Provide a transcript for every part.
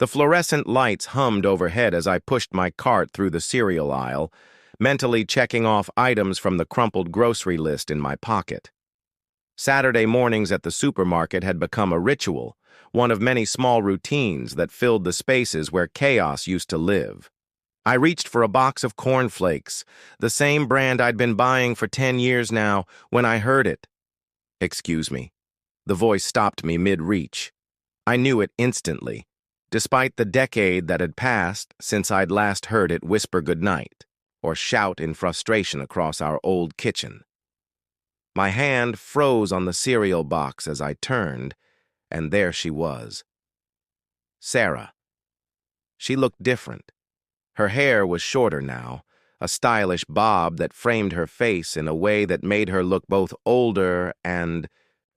The fluorescent lights hummed overhead as I pushed my cart through the cereal aisle, mentally checking off items from the crumpled grocery list in my pocket. Saturday mornings at the supermarket had become a ritual, one of many small routines that filled the spaces where chaos used to live. I reached for a box of cornflakes, the same brand I'd been buying for 10 years now, when I heard it. "Excuse me." The voice stopped me mid-reach. I knew it instantly, despite the decade that had passed since I'd last heard it whisper goodnight, or shout in frustration across our old kitchen. My hand froze on the cereal box as I turned, and there she was. Sarah. She looked different. Her hair was shorter now, a stylish bob that framed her face in a way that made her look both older and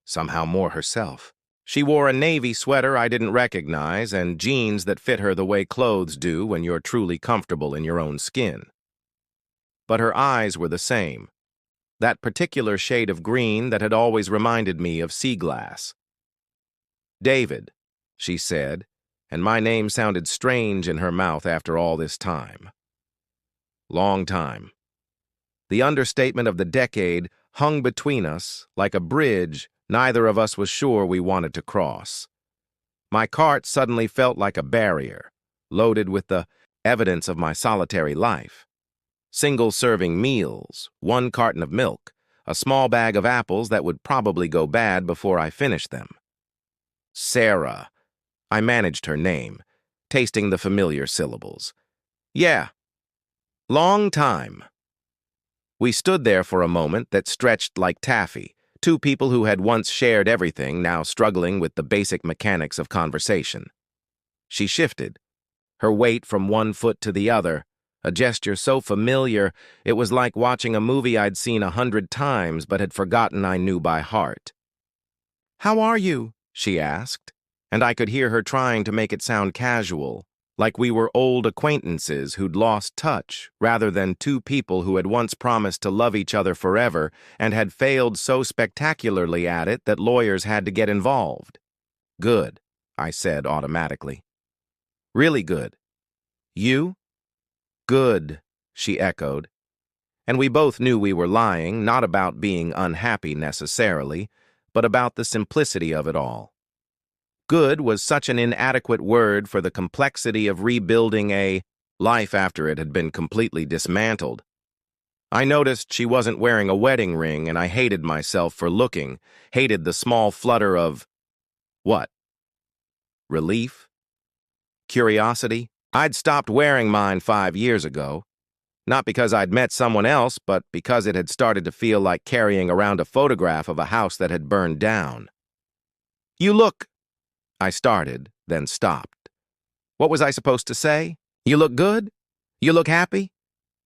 somehow more herself. She wore a navy sweater I didn't recognize and jeans that fit her the way clothes do when you're truly comfortable in your own skin. But her eyes were the same, that particular shade of green that had always reminded me of sea glass. "David," she said, and my name sounded strange in her mouth after all this time. Long time. The understatement of the decade hung between us like a bridge neither of us was sure we wanted to cross. My cart suddenly felt like a barrier, loaded with the evidence of my solitary life. Single-serving meals, 1 carton of milk, a small bag of apples that would probably go bad before I finished them. Sarah. I managed her name, tasting the familiar syllables. "Yeah. Long time." We stood there for a moment that stretched like taffy, 2 people who had once shared everything now struggling with the basic mechanics of conversation. She shifted, her weight from one foot to the other, a gesture so familiar it was like watching a movie I'd seen 100 times but had forgotten I knew by heart. "How are you?" she asked, and I could hear her trying to make it sound casual, like we were old acquaintances who'd lost touch rather than 2 people who had once promised to love each other forever and had failed so spectacularly at it that lawyers had to get involved. "Good," I said automatically. "Really good. You?" "Good," she echoed. And we both knew we were lying, not about being unhappy necessarily, but about the simplicity of it all. Good was such an inadequate word for the complexity of rebuilding a life after it had been completely dismantled. I noticed she wasn't wearing a wedding ring, and I hated myself for looking, hated the small flutter of, what? Relief? Curiosity? I'd stopped wearing mine 5 years ago. Not because I'd met someone else, but because it had started to feel like carrying around a photograph of a house that had burned down. "You look," I started, then stopped. What was I supposed to say? "You look good? You look happy?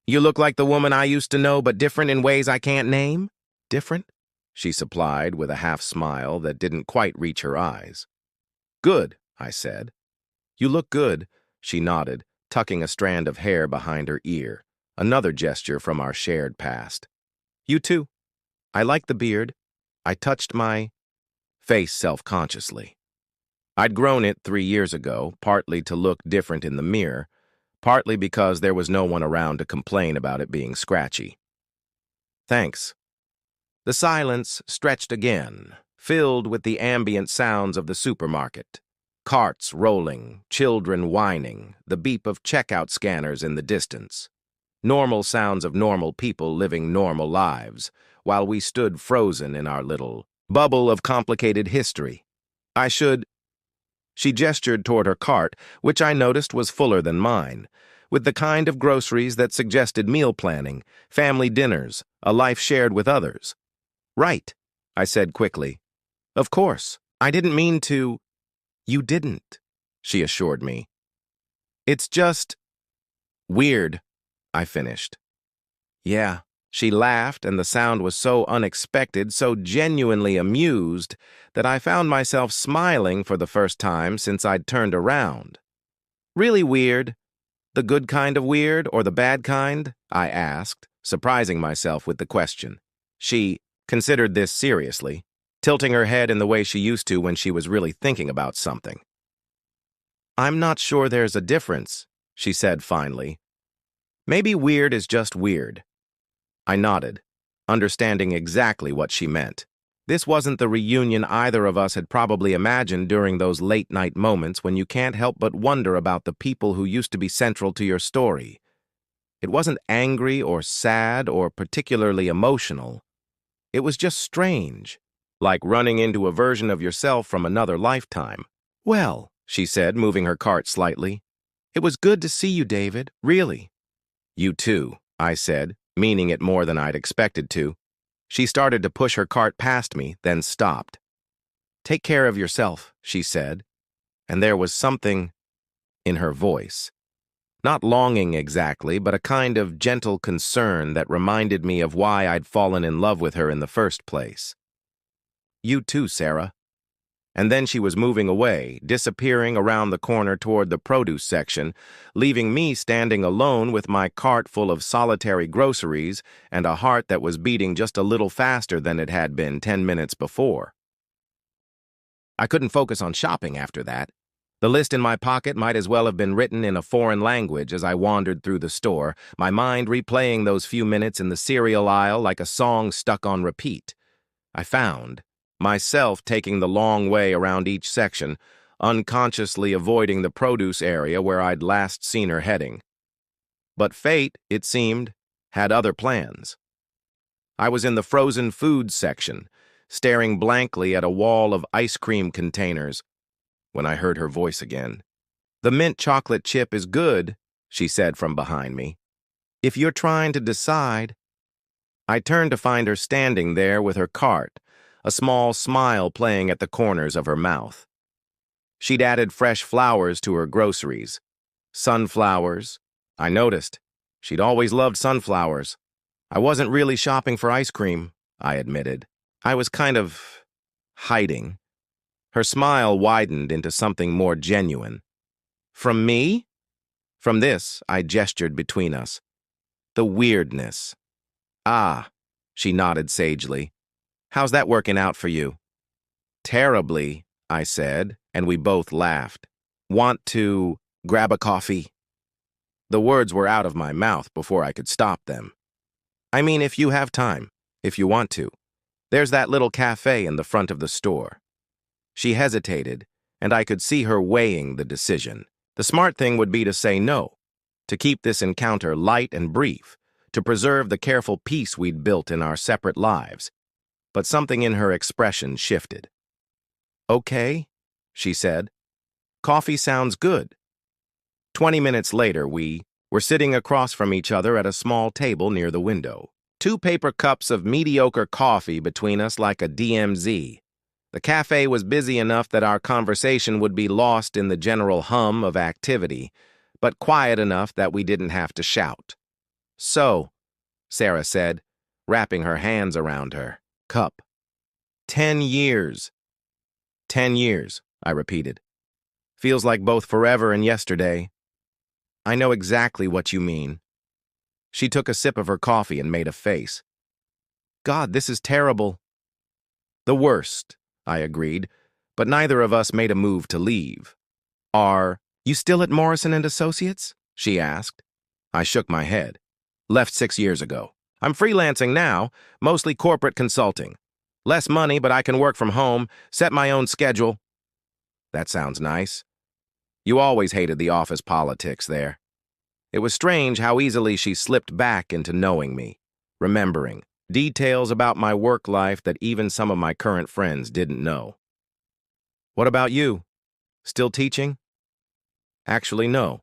You look like the woman I used to know, but different in ways I can't name?" "Different?" she supplied with a half-smile that didn't quite reach her eyes. "Good," I said. "You look good," she nodded, tucking a strand of hair behind her ear, another gesture from our shared past. "You too. I like the beard." I touched my face self-consciously. I'd grown it 3 years ago, partly to look different in the mirror, partly because there was no one around to complain about it being scratchy. "Thanks." The silence stretched again, filled with the ambient sounds of the supermarket. Carts rolling, children whining, the beep of checkout scanners in the distance. Normal sounds of normal people living normal lives, while we stood frozen in our little bubble of complicated history. She gestured toward her cart, which I noticed was fuller than mine, with the kind of groceries that suggested meal planning, family dinners, a life shared with others. "Right," I said quickly. "Of course. I didn't mean to—" "You didn't," she assured me. "It's just weird," I finished. "Yeah." She laughed, and the sound was so unexpected, so genuinely amused, that I found myself smiling for the first time since I'd turned around. "Really weird? The good kind of weird, or the bad kind?" I asked, surprising myself with the question. She considered this seriously, tilting her head in the way she used to when she was really thinking about something. I'm not sure there's a difference, she said finally. Maybe weird is just weird. I nodded, understanding exactly what she meant. This wasn't the reunion either of us had probably imagined during those late-night moments when you can't help but wonder about the people who used to be central to your story. It wasn't angry or sad or particularly emotional. It was just strange, like running into a version of yourself from another lifetime. Well, she said, moving her cart slightly. It was good to see you, David, really. You too, I said, meaning it more than I'd expected to. She started to push her cart past me, then stopped. Take care of yourself, she said, and there was something in her voice. Not longing exactly, but a kind of gentle concern that reminded me of why I'd fallen in love with her in the first place. You too, Sarah. And then she was moving away, disappearing around the corner toward the produce section, leaving me standing alone with my cart full of solitary groceries and a heart that was beating just a little faster than it had been 10 minutes before. I couldn't focus on shopping after that. The list in my pocket might as well have been written in a foreign language as I wandered through the store, my mind replaying those few minutes in the cereal aisle like a song stuck on repeat. I found myself taking the long way around each section, unconsciously avoiding the produce area where I'd last seen her heading. But fate, it seemed, had other plans. I was in the frozen foods section, staring blankly at a wall of ice cream containers, when I heard her voice again. The mint chocolate chip is good, she said from behind me. If you're trying to decide. I turned to find her standing there with her cart, a small smile playing at the corners of her mouth. She'd added fresh flowers to her groceries. Sunflowers. I noticed. She'd always loved sunflowers. I wasn't really shopping for ice cream, I admitted. I was kind of hiding. Her smile widened into something more genuine. From me? From this, I gestured between us. The weirdness. Ah, she nodded sagely. How's that working out for you? Terribly, I said, and we both laughed. Want to grab a coffee? The words were out of my mouth before I could stop them. I mean, if you have time, if you want to. There's that little cafe in the front of the store. She hesitated, and I could see her weighing the decision. The smart thing would be to say no, to keep this encounter light and brief, to preserve the careful peace we'd built in our separate lives. But something in her expression shifted. Okay, she said. Coffee sounds good. 20 minutes later, we were sitting across from each other at a small table near the window. 2 paper cups of mediocre coffee between us like a DMZ. The cafe was busy enough that our conversation would be lost in the general hum of activity, but quiet enough that we didn't have to shout. So, Sarah said, wrapping her hands around her cup. 10 years. 10 years, I repeated. Feels like both forever and yesterday. I know exactly what you mean. She took a sip of her coffee and made a face. God, this is terrible. The worst, I agreed, but neither of us made a move to leave. Are you still at Morrison & Associates? She asked. I shook my head. Left 6 years ago. I'm freelancing now, mostly corporate consulting. Less money, but I can work from home, set my own schedule. That sounds nice. You always hated the office politics there. It was strange how easily she slipped back into knowing me, remembering details about my work life that even some of my current friends didn't know. What about you? Still teaching? Actually, no.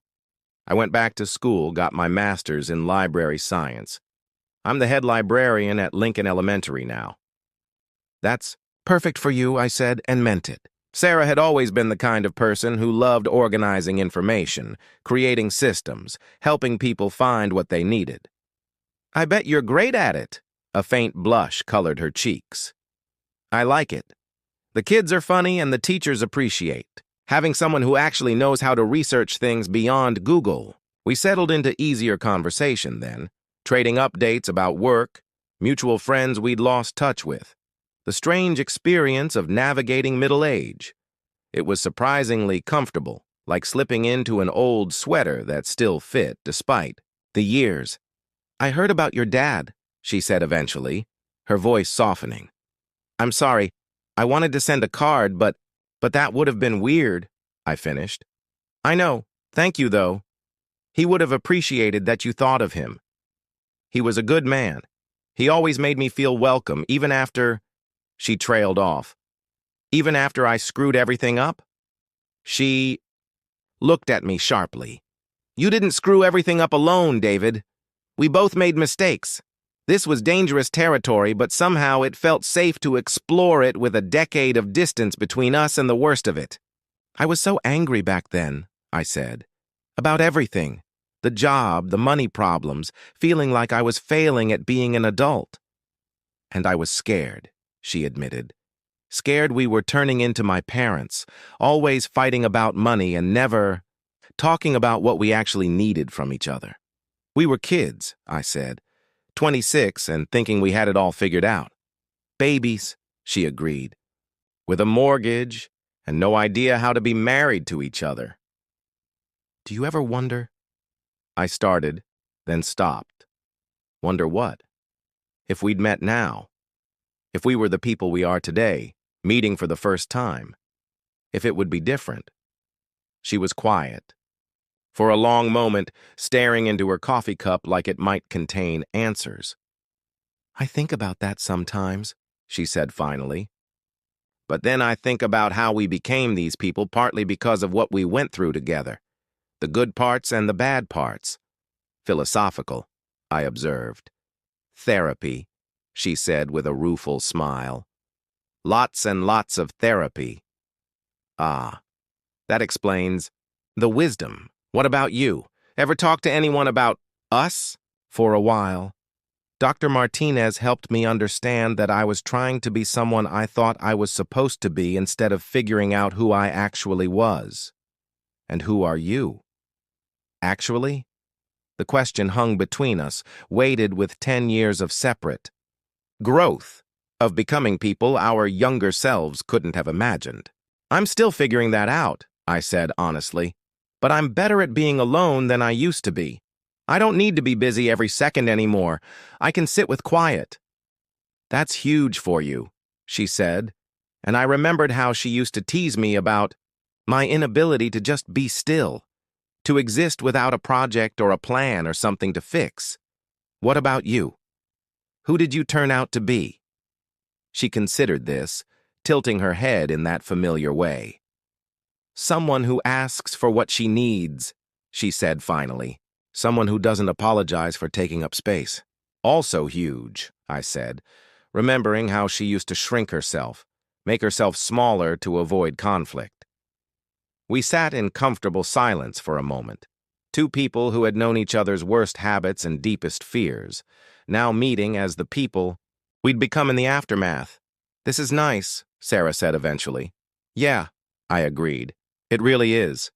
I went back to school, got my master's in library science. I'm the head librarian at Lincoln Elementary now. That's perfect for you, I said, and meant it. Sarah had always been the kind of person who loved organizing information, creating systems, helping people find what they needed. I bet you're great at it. A faint blush colored her cheeks. I like it. The kids are funny and the teachers appreciate. Having someone who actually knows how to research things beyond Google. We settled into easier conversation then, trading updates about work, mutual friends we'd lost touch with. The strange experience of navigating middle age. It was surprisingly comfortable, like slipping into an old sweater that still fit despite the years. "I heard about your dad," she said eventually, her voice softening. "I'm sorry. I wanted to send a card, but that would have been weird," I finished. "I know. Thank you, though. He would have appreciated that you thought of him. He was a good man. He always made me feel welcome, even after—" She trailed off. "Even after I screwed everything up?" She looked at me sharply. "You didn't screw everything up alone, David. We both made mistakes. This was dangerous territory, but somehow it felt safe to explore it with a decade of distance between us and the worst of it." "I was so angry back then," I said. "About everything. The job, the money problems, feeling like I was failing at being an adult." "And I was scared," she admitted. "Scared we were turning into my parents, always fighting about money and never talking about what we actually needed from each other. We were kids," I said, 26 and thinking we had it all figured out. "Babies," she agreed, "with a mortgage and no idea how to be married to each other." "Do you ever wonder—" I started, then stopped. Wonder what? If we'd met now. If we were the people we are today, meeting for the first time. If it would be different. She was quiet. For a long moment, staring into her coffee cup like it might contain answers. "I think about that sometimes," she said finally. "But then I think about how we became these people partly because of what we went through together. The good parts and the bad parts." "Philosophical," I observed. "Therapy," she said with a rueful smile. "Lots and lots of therapy." "Ah, that explains the wisdom. What about you? Ever talk to anyone about us?" "For a while. Dr. Martinez helped me understand that I was trying to be someone I thought I was supposed to be instead of figuring out who I actually was." "And who are you?" "Actually?" The question hung between us, weighted with 10 years of separate growth, of becoming people our younger selves couldn't have imagined. "I'm still figuring that out," I said honestly. "But I'm better at being alone than I used to be. I don't need to be busy every second anymore. I can sit with quiet." "That's huge for you," she said, and I remembered how she used to tease me about my inability to just be still, to exist without a project or a plan or something to fix. "What about you? Who did you turn out to be?" She considered this, tilting her head in that familiar way. "Someone who asks for what she needs," she said finally. "Someone who doesn't apologize for taking up space." "Also huge," I said, remembering how she used to shrink herself, make herself smaller to avoid conflict. We sat in comfortable silence for a moment. Two people who had known each other's worst habits and deepest fears, now meeting as the people we'd become in the aftermath. "This is nice," Sarah said eventually. "Yeah," I agreed. "It really is."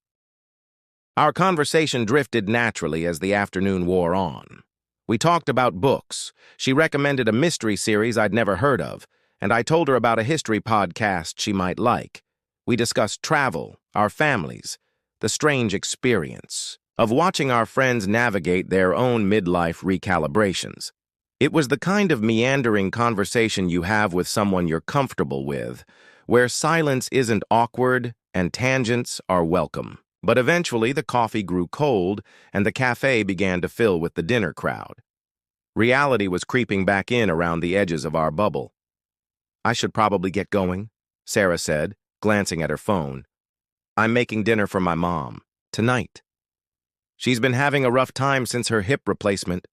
Our conversation drifted naturally as the afternoon wore on. We talked about books. She recommended a mystery series I'd never heard of, and I told her about a history podcast she might like. We discussed travel, our families, the strange experience of watching our friends navigate their own midlife recalibrations. It was the kind of meandering conversation you have with someone you're comfortable with, where silence isn't awkward and tangents are welcome. But eventually the coffee grew cold and the cafe began to fill with the dinner crowd. Reality was creeping back in around the edges of our bubble. "I should probably get going," Sarah said, glancing at her phone. "I'm making dinner for my mom, tonight. She's been having a rough time since her hip replacement."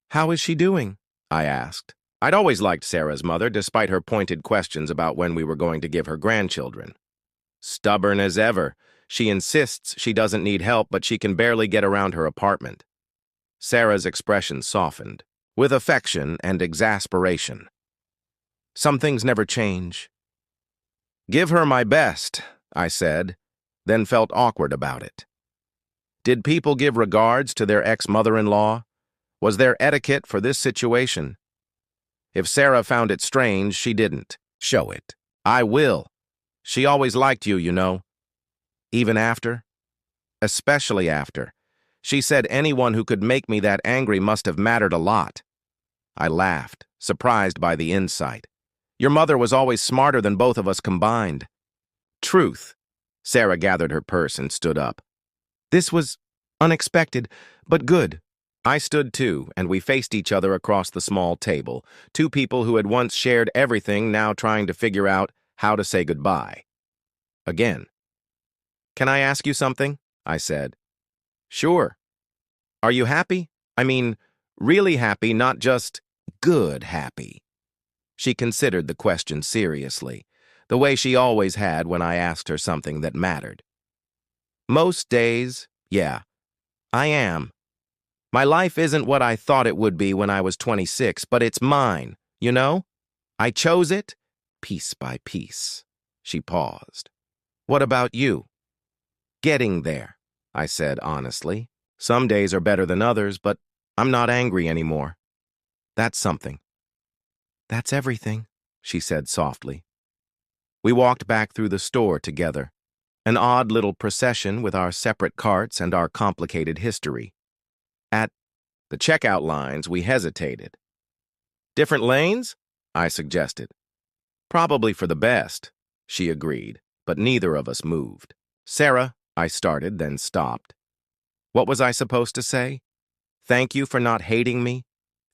"How is she doing?" I asked. I'd always liked Sarah's mother, despite her pointed questions about when we were going to give her grandchildren. "Stubborn as ever. She insists she doesn't need help, but she can barely get around her apartment." Sarah's expression softened, with affection and exasperation. "Some things never change." "Give her my best," I said, then felt awkward about it. Did people give regards to their ex-mother-in-law? Was there etiquette for this situation? If Sarah found it strange, she didn't. "Show it." "I will. She always liked you, you know." Even after? Especially after. She said anyone who could make me that angry must have mattered a lot. I laughed, surprised by the insight. Your mother was always smarter than both of us combined. Truth. Sarah gathered her purse and stood up. This was unexpected, but good. I stood too, and we faced each other across the small table, two people who had once shared everything now trying to figure out how to say goodbye. Again. Can I ask you something? I said. Sure. Are you happy? I mean, really happy, not just good happy. She considered the question seriously, the way she always had when I asked her something that mattered. Most days, yeah, I am. My life isn't what I thought it would be when I was 26, but it's mine, you know? I chose it, piece by piece. She paused. What about you? Getting there, I said honestly. Some days are better than others, but I'm not angry anymore. That's something. That's everything, she said softly. We walked back through the store together, an odd little procession with our separate carts and our complicated history. At the checkout lines, we hesitated. Different lanes? I suggested. Probably for the best, she agreed, but neither of us moved. Sarah, I started, then stopped. What was I supposed to say? Thank you for not hating me.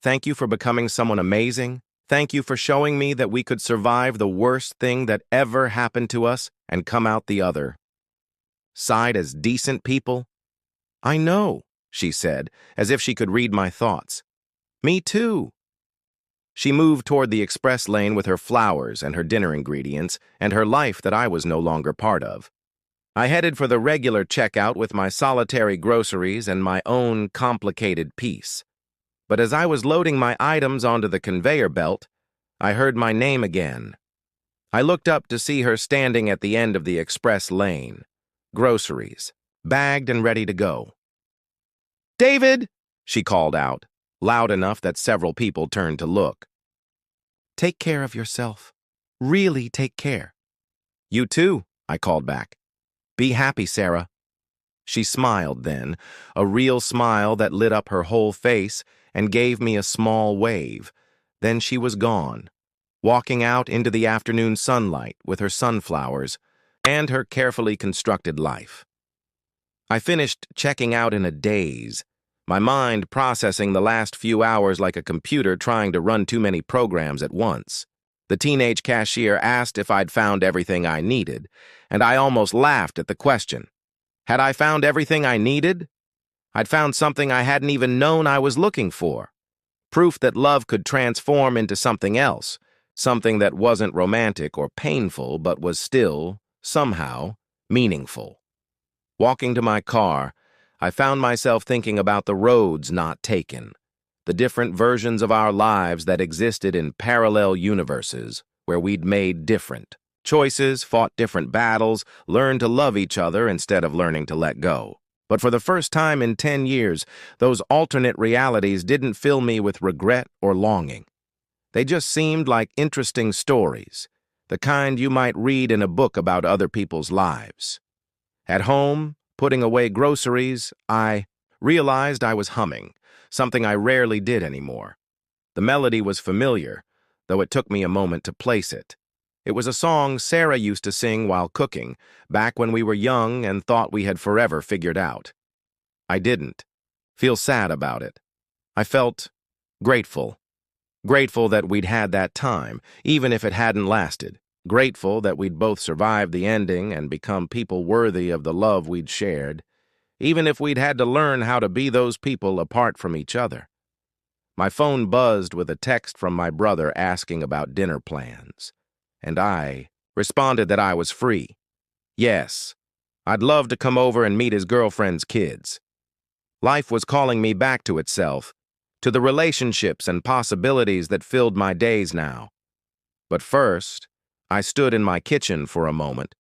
Thank you for becoming someone amazing. Thank you for showing me that we could survive the worst thing that ever happened to us and come out the other side as decent people. I know, she said, as if she could read my thoughts. Me too. She moved toward the express lane with her flowers and her dinner ingredients and her life that I was no longer part of. I headed for the regular checkout with my solitary groceries and my own complicated piece. But as I was loading my items onto the conveyor belt, I heard my name again. I looked up to see her standing at the end of the express lane. Groceries, bagged and ready to go. David, she called out, loud enough that several people turned to look. Take care of yourself. Really take care. You too, I called back. Be happy, Sarah. She smiled then, a real smile that lit up her whole face and gave me a small wave. Then she was gone, walking out into the afternoon sunlight with her sunflowers and her carefully constructed life. I finished checking out in a daze, my mind processing the last few hours like a computer trying to run too many programs at once. The teenage cashier asked if I'd found everything I needed, and I almost laughed at the question. Had I found everything I needed? I'd found something I hadn't even known I was looking for. Proof that love could transform into something else, something that wasn't romantic or painful but was still, somehow, meaningful. Walking to my car, I found myself thinking about the roads not taken, the different versions of our lives that existed in parallel universes where we'd made different choices, fought different battles, learned to love each other instead of learning to let go. But for the first time in 10 years, those alternate realities didn't fill me with regret or longing. They just seemed like interesting stories, the kind you might read in a book about other people's lives. At home, putting away groceries, I realized I was humming, something I rarely did anymore. The melody was familiar, though it took me a moment to place it. It was a song Sarah used to sing while cooking, back when we were young and thought we had forever figured out. I didn't feel sad about it. I felt grateful. Grateful that we'd had that time, even if it hadn't lasted. Grateful that we'd both survived the ending and become people worthy of the love we'd shared, even if we'd had to learn how to be those people apart from each other. My phone buzzed with a text from my brother asking about dinner plans, and I responded that I was free. Yes, I'd love to come over and meet his girlfriend's kids. Life was calling me back to itself, to the relationships and possibilities that filled my days now. But first, I stood in my kitchen for a moment,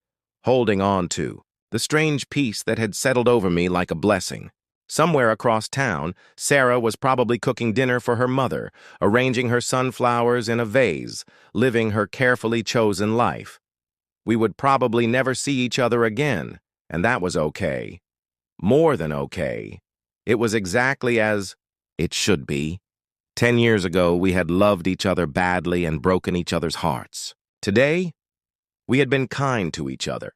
holding on to the strange peace that had settled over me like a blessing. Somewhere across town, Sarah was probably cooking dinner for her mother, arranging her sunflowers in a vase, living her carefully chosen life. We would probably never see each other again, And that was okay. More than okay. It was exactly as it should be. 10 years ago, we had loved each other badly and broken each other's hearts. Today, we had been kind to each other.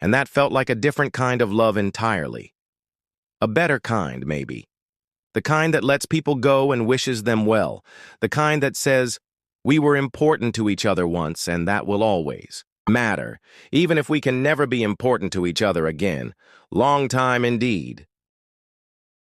And that felt like a different kind of love entirely. A better kind, maybe. The kind that lets people go and wishes them well. The kind that says, we were important to each other once, and that will always matter, even if we can never be important to each other again. Long time indeed.